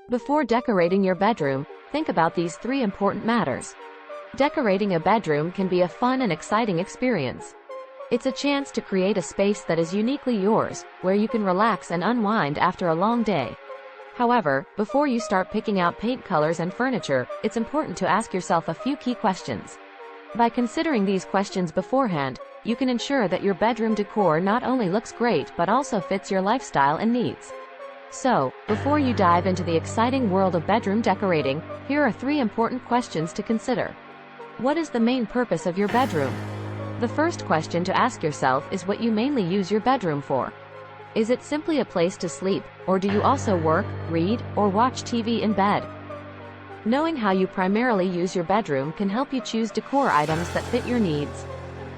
Before decorating your bedroom, think about these 3 important matters. Decorating a bedroom can be a fun and exciting experience. It's a chance to create a space that is uniquely yours, where you can relax and unwind after a long day. However, before you start picking out paint colors and furniture, it's important to ask yourself a few key questions. By considering these questions beforehand, you can ensure that your bedroom decor not only looks great but also fits your lifestyle and needs. So, before you dive into the exciting world of bedroom decorating, here are 3 important questions to consider. What is the main purpose of your bedroom? The first question to ask yourself is what you mainly use your bedroom for. Is it simply a place to sleep, or do you also work, read, or watch TV in bed? Knowing how you primarily use your bedroom can help you choose decor items that fit your needs.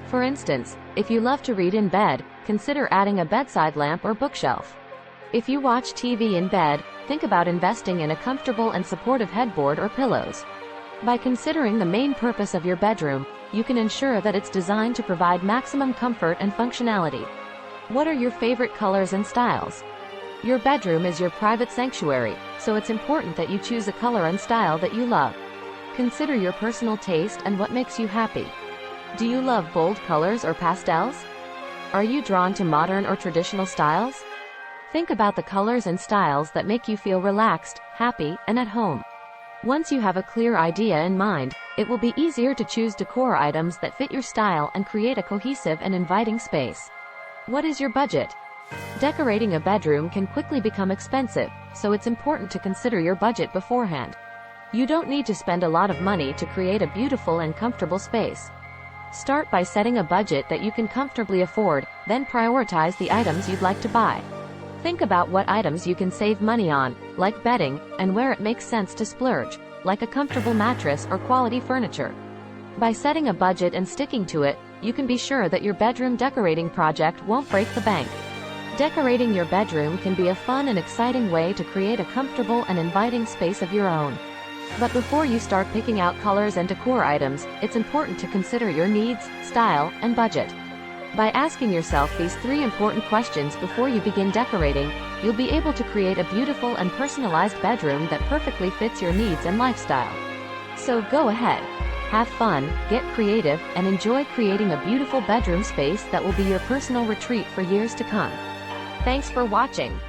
For instance, if you love to read in bed, consider adding a bedside lamp or bookshelf. If you watch TV in bed, think about investing in a comfortable and supportive headboard or pillows. By considering the main purpose of your bedroom, you can ensure that it's designed to provide maximum comfort and functionality. What are your favorite colors and styles? Your bedroom is your private sanctuary, so it's important that you choose a color and style that you love. Consider your personal taste and what makes you happy. Do you love bold colors or pastels? Are you drawn to modern or traditional styles? Think about the colors and styles that make you feel relaxed, happy, and at home. Once you have a clear idea in mind, it will be easier to choose decor items that fit your style and create a cohesive and inviting space. What is your budget? Decorating a bedroom can quickly become expensive, so it's important to consider your budget beforehand. You don't need to spend a lot of money to create a beautiful and comfortable space. Start by setting a budget that you can comfortably afford, then prioritize the items you'd like to buy. Think about what items you can save money on, like bedding, and where it makes sense to splurge, like a comfortable mattress or quality furniture. By setting a budget and sticking to it, you can be sure that your bedroom decorating project won't break the bank. Decorating your bedroom can be a fun and exciting way to create a comfortable and inviting space of your own. But before you start picking out colors and decor items, it's important to consider your needs, style, and budget. By asking yourself these 3 important questions before you begin decorating, you'll be able to create a beautiful and personalized bedroom that perfectly fits your needs and lifestyle. So go ahead. Have fun, get creative, and enjoy creating a beautiful bedroom space that will be your personal retreat for years to come. Thanks for watching.